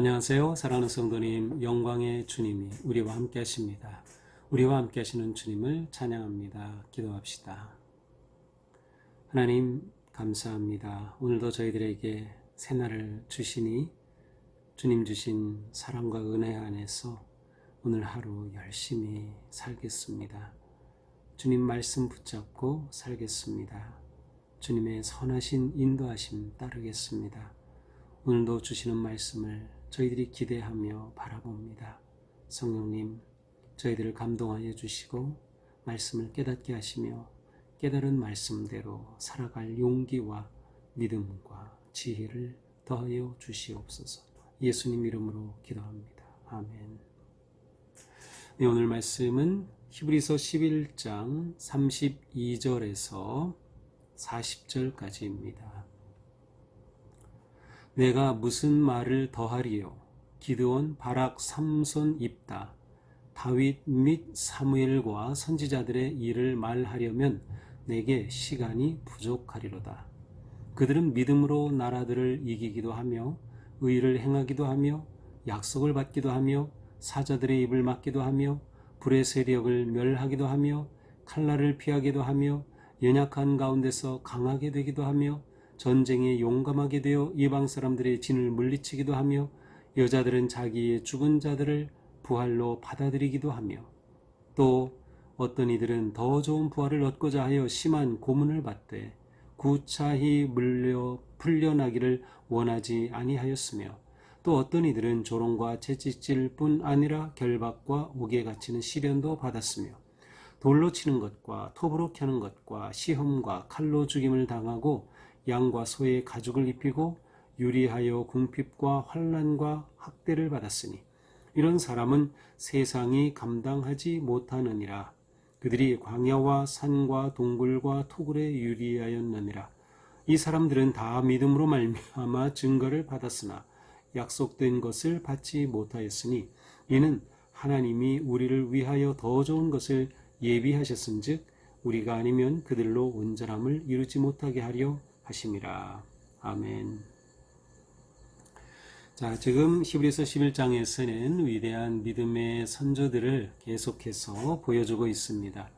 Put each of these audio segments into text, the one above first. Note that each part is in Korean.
안녕하세요. 사랑하는 성도님, 영광의 주님이 우리와 함께 하십니다. 우리와 함께 하시는 주님을 찬양합니다. 기도합시다. 하나님 감사합니다. 오늘도 저희들에게 새날을 주시니 주님 주신 사랑과 은혜 안에서 오늘 하루 열심히 살겠습니다. 주님 말씀 붙잡고 살겠습니다. 주님의 선하신 인도하심 따르겠습니다. 오늘도 주시는 말씀을 저희들이 기대하며 바라봅니다. 성령님, 저희들을 감동하여 주시고 말씀을 깨닫게 하시며 깨달은 말씀대로 살아갈 용기와 믿음과 지혜를 더하여 주시옵소서. 예수님 이름으로 기도합니다. 아멘. 네, 오늘 말씀은 히브리서 11장 32절에서 40절까지입니다. 내가 무슨 말을 더하리요? 기드온, 바락, 삼손, 입다, 다윗 및 사무엘과 선지자들의 일을 말하려면 내게 시간이 부족하리로다. 그들은 믿음으로 나라들을 이기기도 하며 의를 행하기도 하며 약속을 받기도 하며 사자들의 입을 막기도 하며 불의 세력을 멸하기도 하며 칼날을 피하기도 하며 연약한 가운데서 강하게 되기도 하며 전쟁에 용감하게 되어 이방 사람들의 진을 물리치기도 하며 여자들은 자기의 죽은 자들을 부활로 받아들이기도 하며 또 어떤 이들은 더 좋은 부활을 얻고자 하여 심한 고문을 받되 구차히 풀려나기를 원하지 아니하였으며 또 어떤 이들은 조롱과 채찍질 뿐 아니라 결박과 옥에 갇히는 시련도 받았으며 돌로 치는 것과 톱으로 켜는 것과 시험과 칼로 죽임을 당하고 양과 소의 가죽을 입히고 유리하여 궁핍과 환난과 학대를 받았으니 이런 사람은 세상이 감당하지 못하느니라. 그들이 광야와 산과 동굴과 토굴에 유리하였느니라. 이 사람들은 다 믿음으로 말미암아 증거를 받았으나 약속된 것을 받지 못하였으니 이는 하나님이 우리를 위하여 더 좋은 것을 예비하셨은즉 우리가 아니면 그들로 온전함을 이루지 못하게 하려 하심이라. 아멘. 자, 지금 히브리서 11장에서는 위대한 믿음의 선조들을 계속해서 보여주고 있습니다.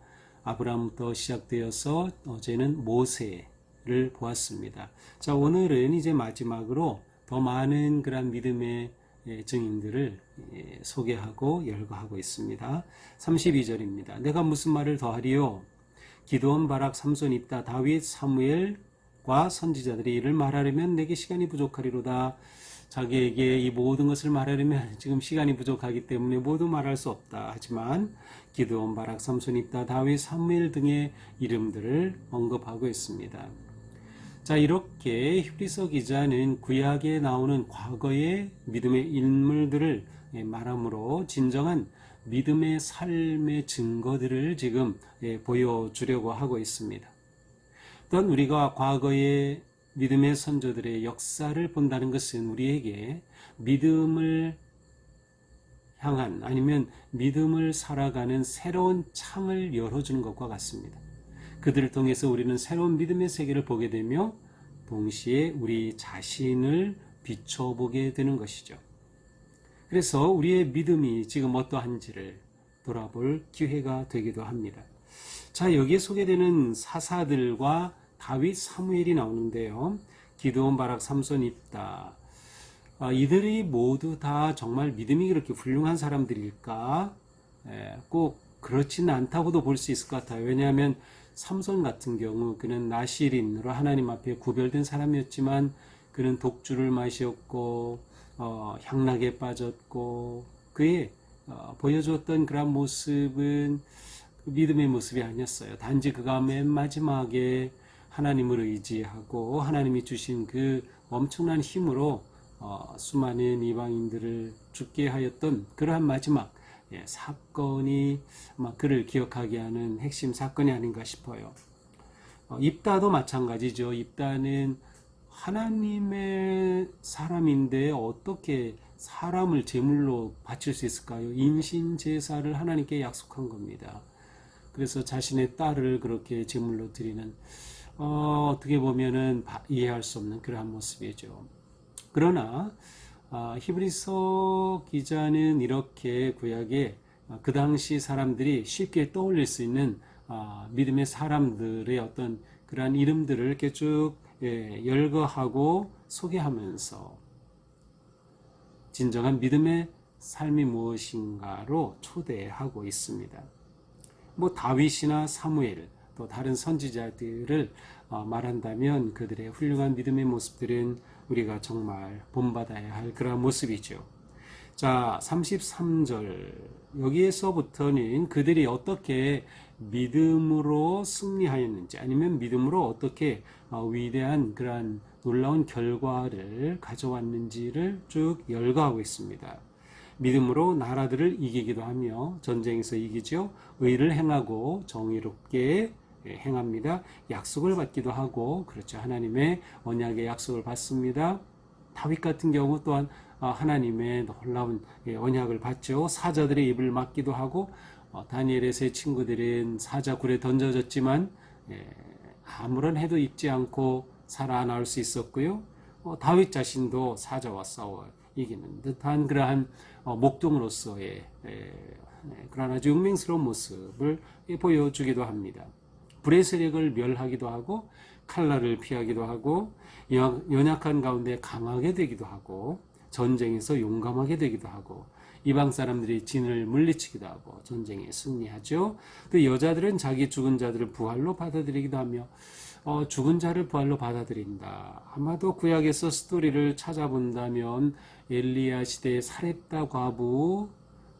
아브라함부터 시작되어서 어제는 모세를 보았습니다. 자, 오늘은 이제 마지막으로 더 많은 그런 믿음의 증인들을 소개하고 열거하고 있습니다. 32절입니다. 내가 무슨 말을 더하리요? 기드온, 바락, 삼손, 입다, 다윗, 사무엘과 선지자들이 이를 말하려면 내게 시간이 부족하리로다. 자기에게 이 모든 것을 말하려면 지금 시간이 부족하기 때문에 모두 말할 수 없다. 하지만 기드온, 바락, 삼손, 입다, 다윗, 사무엘 등의 이름들을 언급하고 있습니다. 자, 이렇게 히브리서 기자는 구약에 나오는 과거의 믿음의 인물들을 말함으로 진정한 믿음의 삶의 증거들을 지금 보여주려고 하고 있습니다. 또한 우리가 과거의 믿음의 선조들의 역사를 본다는 것은 우리에게 믿음을 향한 아니면 믿음을 살아가는 새로운 창을 열어주는 것과 같습니다. 그들을 통해서 우리는 새로운 믿음의 세계를 보게 되며 동시에 우리 자신을 비춰보게 되는 것이죠. 그래서 우리의 믿음이 지금 어떠한지를 돌아볼 기회가 되기도 합니다. 자, 여기에 소개되는 사사들과 다윗, 사무엘이 나오는데요. 기드온, 바락, 삼손, 입다. 이들이 모두 다 정말 믿음이 그렇게 훌륭한 사람들일까? 꼭 그렇지는 않다고도 볼 수 있을 것 같아요. 왜냐하면 삼손 같은 경우 그는 나실인으로 하나님 앞에 구별된 사람이었지만 그는 독주를 마셨고 향락에 빠졌고 그의 보여주었던 그런 모습은 믿음의 모습이 아니었어요. 단지 그가 맨 마지막에 하나님을 의지하고 하나님이 주신 그 엄청난 힘으로 수많은 이방인들을 죽게 하였던 그러한 마지막 사건이 아마 그를 기억하게 하는 핵심 사건이 아닌가 싶어요. 입다도 마찬가지죠. 입다는 하나님의 사람인데 어떻게 사람을 제물로 바칠 수 있을까요? 인신 제사를 하나님께 약속한 겁니다. 그래서 자신의 딸을 그렇게 제물로 드리는 어떻게 보면은 이해할 수 없는 그러한 모습이죠. 그러나 히브리서 기자는 이렇게 구약에 그 당시 사람들이 쉽게 떠올릴 수 있는 믿음의 사람들의 어떤 그러한 이름들을 이렇게 쭉 열거하고 소개하면서 진정한 믿음의 삶이 무엇인가로 초대하고 있습니다. 뭐 다윗이나 사무엘 또 다른 선지자들을 말한다면 그들의 훌륭한 믿음의 모습들은 우리가 정말 본받아야 할 그런 모습이죠. 자, 33절 여기에서부터는 그들이 어떻게 믿음으로 승리하였는지 아니면 믿음으로 어떻게 위대한 그러한 놀라운 결과를 가져왔는지를 쭉 열거하고 있습니다. 믿음으로 나라들을 이기기도 하며 전쟁에서 이기죠. 의를 행하고 정의롭게 행합니다. 약속을 받기도 하고 그렇죠. 하나님의 언약의 약속을 받습니다. 다윗 같은 경우 또한 하나님의 놀라운 언약을 받죠. 사자들의 입을 막기도 하고 다니엘의 세 친구들은 사자 굴에 던져졌지만 아무런 해도 입지 않고 살아나올 수 있었고요. 다윗 자신도 사자와 싸워 이기는 듯한 그러한 목동으로서의 그러한 아주 용맹스러운 모습을 보여주기도 합니다. 불의 세력을 멸하기도 하고 칼날을 피하기도 하고 연약한 가운데 강하게 되기도 하고 전쟁에서 용감하게 되기도 하고 이방 사람들이 진을 물리치기도 하고 전쟁에 승리하죠. 또 여자들은 자기 죽은 자들을 부활로 받아들이기도 하며 죽은 자를 부활로 받아들인다. 아마도 구약에서 스토리를 찾아본다면 엘리야 시대의 사렙다 과부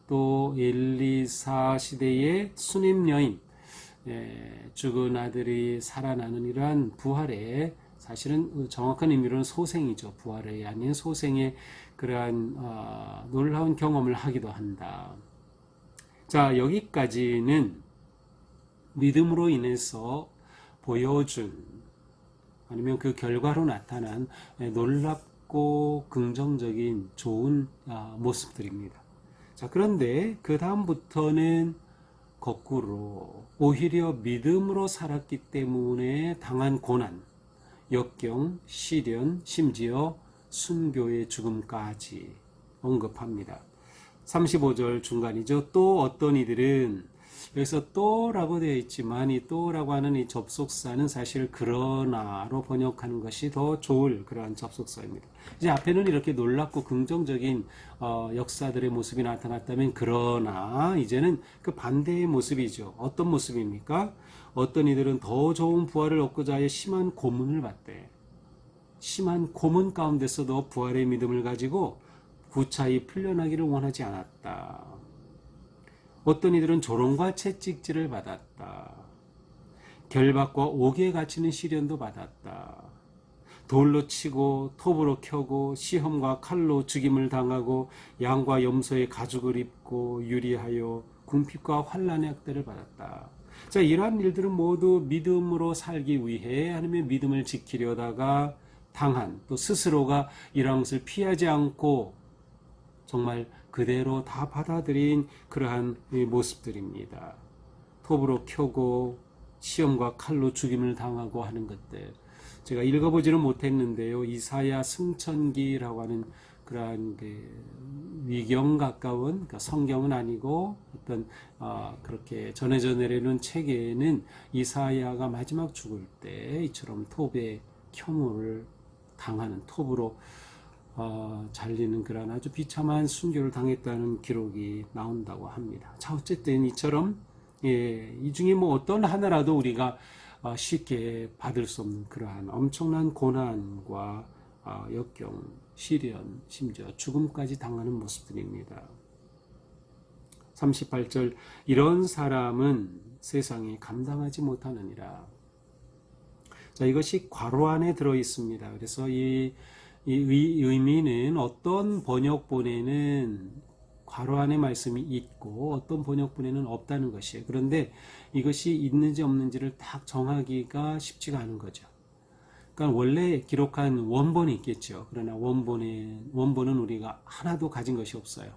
또 엘리사 시대의 수님 여인 죽은 아들이 살아나는 이러한 부활의 사실은 정확한 의미로는 소생이죠. 부활이 아닌 소생의 그러한 놀라운 경험을 하기도 한다. 자, 여기까지는 믿음으로 인해서 보여준 아니면 그 결과로 나타난 놀랍고 긍정적인 좋은 모습들입니다. 자, 그런데 그 다음부터는 거꾸로 오히려 믿음으로 살았기 때문에 당한 고난, 역경, 시련, 심지어 순교의 죽음까지 언급합니다. 35절 중간이죠. 또 어떤 이들은 여기서 또라고 되어 있지만 이 또라고 하는 이 접속사는 사실 그러나로 번역하는 것이 더 좋을 그러한 접속사입니다. 이제 앞에는 이렇게 놀랍고 긍정적인 역사들의 모습이 나타났다면 그러나 이제는 그 반대의 모습이죠. 어떤 모습입니까? 어떤 이들은 더 좋은 부활을 얻고자 하여 심한 고문을 받되 심한 고문 가운데서도 부활의 믿음을 가지고 구차히 풀려나기를 원하지 않았다. 어떤 이들은 조롱과 채찍질을 받았다. 결박과 옥에 갇히는 시련도 받았다. 돌로 치고 톱으로 켜고 시험과 칼로 죽임을 당하고 양과 염소의 가죽을 입고 유리하여 궁핍과 환난의 학대를 받았다. 자, 이러한 일들은 모두 믿음으로 살기 위해 하나님의 믿음을 지키려다가 당한 또 스스로가 이러한 것을 피하지 않고 정말 그대로 다 받아들인 그러한 모습들입니다. 톱으로 켜고 시험과 칼로 죽임을 당하고 하는 것들. 제가 읽어보지는 못했는데요. 이사야 승천기라고 하는 그러한 위경 가까운 그러니까 성경은 아니고 어떤 그렇게 전해져 내려오는 책에는 이사야가 마지막 죽을 때 이처럼 톱에 혐오를 당하는 톱으로 잘리는 그런 아주 비참한 순교를 당했다는 기록이 나온다고 합니다. 자, 어쨌든 이처럼 이 중에 뭐 어떤 하나라도 우리가 쉽게 받을 수 없는 그러한 엄청난 고난과 역경, 시련, 심지어 죽음까지 당하는 모습들입니다. 38절 이런 사람은 세상에 감당하지 못하느니라. 자, 이것이 괄호 안에 들어 있습니다. 그래서 이 의미는 어떤 번역본에는 괄호 안에 말씀이 있고 어떤 번역본에는 없다는 것이에요. 그런데 이것이 있는지 없는지를 딱 정하기가 쉽지가 않은 거죠. 그러니까 원래 기록한 원본이 있겠죠. 그러나 원본은 우리가 하나도 가진 것이 없어요.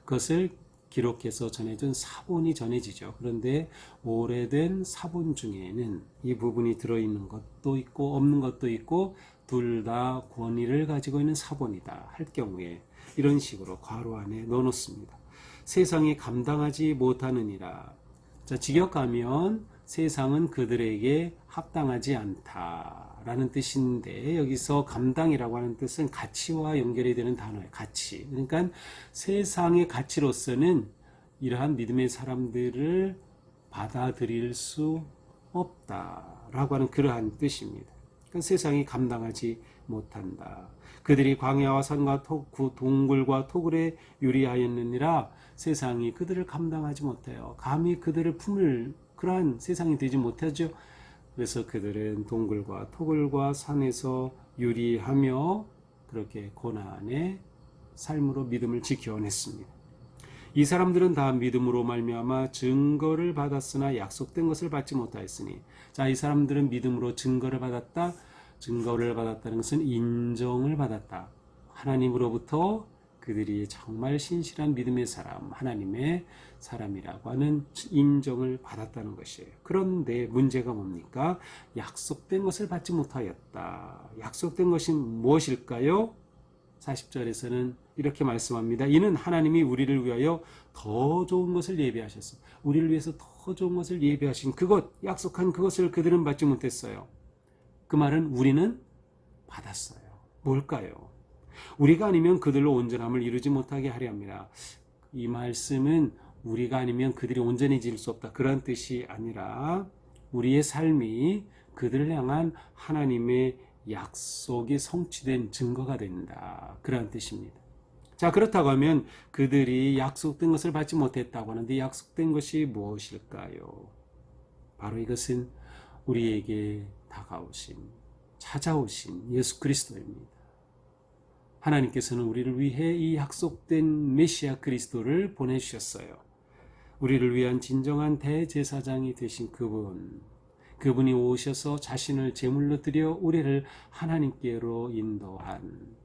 그것을 기록해서 전해준 사본이 전해지죠. 그런데 오래된 사본 중에는 이 부분이 들어있는 것도 있고 없는 것도 있고 둘 다 권위를 가지고 있는 사본이다 할 경우에 이런 식으로 괄호 안에 넣어놓습니다. 세상이 감당하지 못하느니라. 자, 직역하면 세상은 그들에게 합당하지 않다라는 뜻인데 여기서 감당이라고 하는 뜻은 가치와 연결이 되는 단어예요. 가치. 그러니까 세상의 가치로서는 이러한 믿음의 사람들을 받아들일 수 없다라고 하는 그러한 뜻입니다. 그러니까 세상이 감당하지 못한다. 그들이 광야와 산과 동굴과 토굴에 유리하였느니라. 세상이 그들을 감당하지 못해요. 감히 그들을 품을 그러한 세상이 되지 못하죠. 그래서 그들은 동굴과 토굴과 산에서 유리하며 그렇게 고난의 삶으로 믿음을 지켜냈습니다. 이 사람들은 다 믿음으로 말미암아 증거를 받았으나 약속된 것을 받지 못하였으니, 자, 이 사람들은 믿음으로 증거를 받았다. 증거를 받았다는 것은 인정을 받았다. 하나님으로부터 그들이 정말 신실한 믿음의 사람, 하나님의 사람이라고 하는 인정을 받았다는 것이에요. 그런데 문제가 뭡니까? 약속된 것을 받지 못하였다. 약속된 것이 무엇일까요? 40절에서는 이렇게 말씀합니다. 이는 하나님이 우리를 위하여 더 좋은 것을 예비하셨어. 우리를 위해서 더 좋은 것을 예비하신 그것, 약속한 그것을 그들은 받지 못했어요. 그 말은 우리는 받았어요. 뭘까요? 우리가 아니면 그들로 온전함을 이루지 못하게 하려 합니다. 이 말씀은 우리가 아니면 그들이 온전해질 수 없다, 그런 뜻이 아니라 우리의 삶이 그들을 향한 하나님의 약속이 성취된 증거가 된다, 그런 뜻입니다. 자, 그렇다고 하면 그들이 약속된 것을 받지 못했다고 하는데 약속된 것이 무엇일까요? 바로 이것은 우리에게 다가오신, 찾아오신 예수 그리스도입니다. 하나님께서는 우리를 위해 이 약속된 메시아 그리스도를 보내주셨어요. 우리를 위한 진정한 대제사장이 되신 그분이 오셔서 자신을 제물로 드려 우리를 하나님께로 인도한,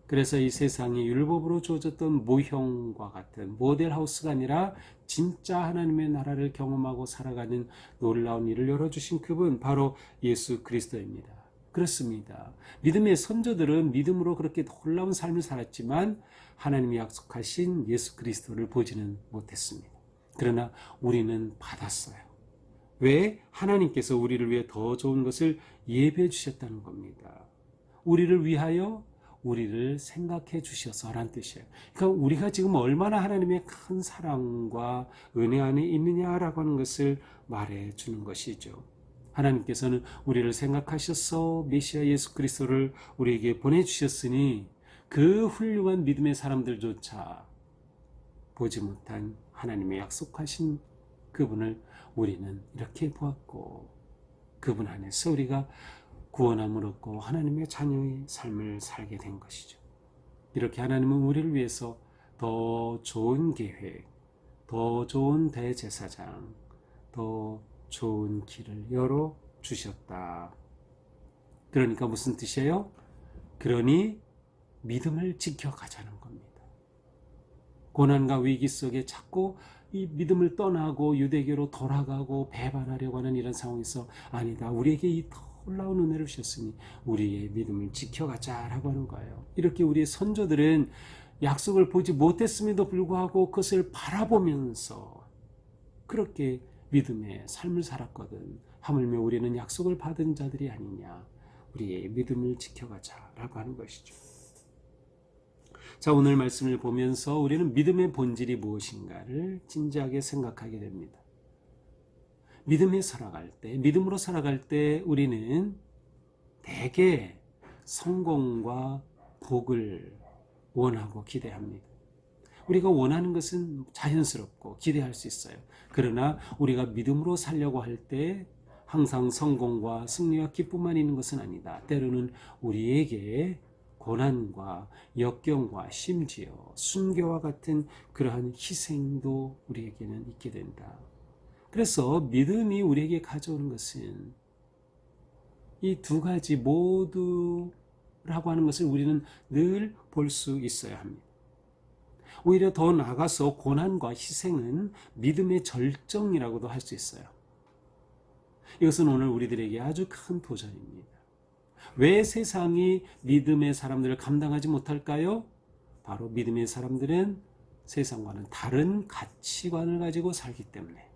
그래서 이 세상이 율법으로 주어졌던 모형과 같은 모델하우스가 아니라 진짜 하나님의 나라를 경험하고 살아가는 놀라운 일을 열어주신 그분, 바로 예수 그리스도입니다. 그렇습니다. 믿음의 선조들은 믿음으로 그렇게 놀라운 삶을 살았지만 하나님이 약속하신 예수 그리스도를 보지는 못했습니다. 그러나 우리는 받았어요. 왜? 하나님께서 우리를 위해 더 좋은 것을 예배해 주셨다는 겁니다. 우리를 위하여 우리를 생각해 주셔서라는 뜻이에요. 그러니까 우리가 지금 얼마나 하나님의 큰 사랑과 은혜 안에 있느냐라고 하는 것을 말해 주는 것이죠. 하나님께서는 우리를 생각하셔서 메시아 예수 그리스도를 우리에게 보내주셨으니 그 훌륭한 믿음의 사람들조차 보지 못한 하나님의 약속하신 그분을 우리는 이렇게 보았고, 그분 안에서 우리가 구원함을 얻고 하나님의 자녀의 삶을 살게 된 것이죠. 이렇게 하나님은 우리를 위해서 더 좋은 계획, 더 좋은 대제사장, 더 좋은 길을 열어주셨다. 그러니까 무슨 뜻이에요? 그러니 믿음을 지켜가자는 겁니다. 고난과 위기 속에 자꾸 이 믿음을 떠나고 유대교로 돌아가고 배반하려고 하는 이런 상황에서 아니다, 우리에게 이 놀라운 은혜를 주셨으니 우리의 믿음을 지켜가자라고 하는 거예요. 이렇게 우리의 선조들은 약속을 보지 못했음에도 불구하고 그것을 바라보면서 그렇게 믿음의 삶을 살았거든. 하물며 우리는 약속을 받은 자들이 아니냐, 우리의 믿음을 지켜가자라고 하는 것이죠. 자, 오늘 말씀을 보면서 우리는 믿음의 본질이 무엇인가를 진지하게 생각하게 됩니다. 믿음으로 살아갈 때 우리는 대개 성공과 복을 원하고 기대합니다. 우리가 원하는 것은 자연스럽고 기대할 수 있어요. 그러나 우리가 믿음으로 살려고 할 때 항상 성공과 승리와 기쁨만 있는 것은 아니다. 때로는 우리에게 고난과 역경과 심지어 순교와 같은 그러한 희생도 우리에게는 있게 된다. 그래서 믿음이 우리에게 가져오는 것은 이 두 가지 모두라고 하는 것을 우리는 늘 볼 수 있어야 합니다. 오히려 더 나아가서 고난과 희생은 믿음의 절정이라고도 할 수 있어요. 이것은 오늘 우리들에게 아주 큰 도전입니다. 왜 세상이 믿음의 사람들을 감당하지 못할까요? 바로 믿음의 사람들은 세상과는 다른 가치관을 가지고 살기 때문에,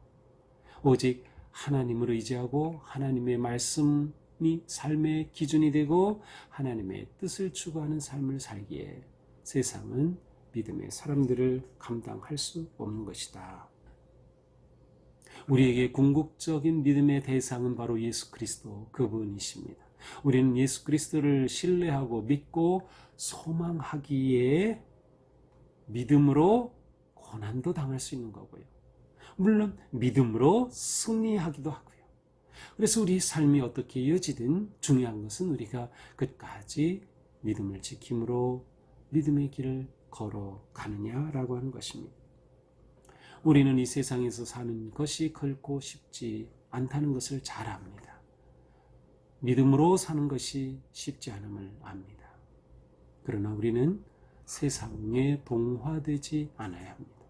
오직 하나님을 의지하고 하나님의 말씀이 삶의 기준이 되고 하나님의 뜻을 추구하는 삶을 살기에 세상은 믿음의 사람들을 감당할 수 없는 것이다. 우리에게 궁극적인 믿음의 대상은 바로 예수 그리스도 그분이십니다. 우리는 예수 그리스도를 신뢰하고 믿고 소망하기에 믿음으로 고난도 당할 수 있는 거고요. 물론 믿음으로 승리하기도 하고요. 그래서 우리 삶이 어떻게 이어지든 중요한 것은 우리가 끝까지 믿음을 지킴으로 믿음의 길을 걸어가느냐라고 하는 것입니다. 우리는 이 세상에서 사는 것이 결코 쉽지 않다는 것을 잘 압니다. 믿음으로 사는 것이 쉽지 않음을 압니다. 그러나 우리는 세상에 동화되지 않아야 합니다.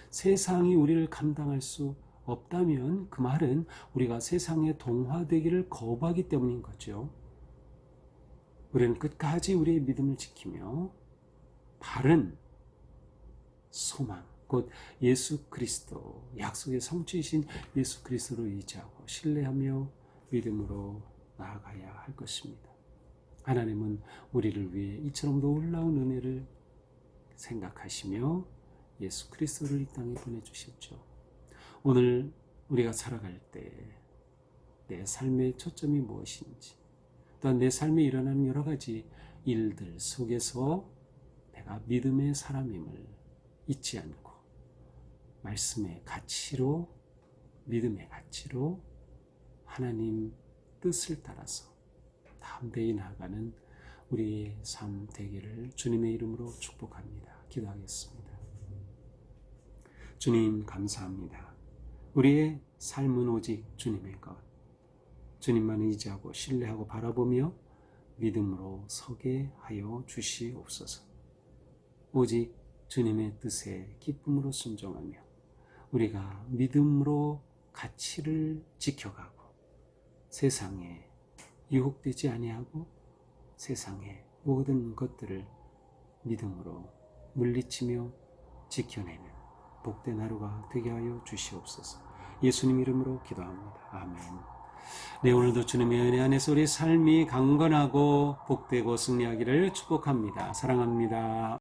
세상이 우리를 감당할 수 없다면 그 말은 우리가 세상에 동화되기를 거부하기 때문인 거죠. 우리는 끝까지 우리의 믿음을 지키며 바른 소망, 곧 예수 그리스도, 약속의 성취이신 예수 그리스도를 의지하고 신뢰하며 믿음으로 나아가야 할 것입니다. 하나님은 우리를 위해 이처럼 놀라운 은혜를 생각하시며 예수 그리스도를 이 땅에 보내주셨죠. 오늘 우리가 살아갈 때 내 삶의 초점이 무엇인지, 또한 내 삶에 일어나는 여러 가지 일들 속에서 내가 믿음의 사람임을 잊지 않고 말씀의 가치로, 믿음의 가치로 하나님 뜻을 따라서 담대히 나아가는 우리의 삶 되기를 주님의 이름으로 축복합니다. 기도하겠습니다. 주님 감사합니다. 우리의 삶은 오직 주님의 것, 주님만 의지하고 신뢰하고 바라보며 믿음으로 서게 하여 주시옵소서. 오직 주님의 뜻에 기쁨으로 순종하며 우리가 믿음으로 가치를 지켜가고 세상에 유혹되지 아니하고 세상의 모든 것들을 믿음으로 물리치며 지켜내는 복된 하루가 되게 하여 주시옵소서. 예수님 이름으로 기도합니다. 아멘. 네, 오늘도 주님의 은혜 안에서 우리 삶이 강건하고 복되고 승리하기를 축복합니다. 사랑합니다.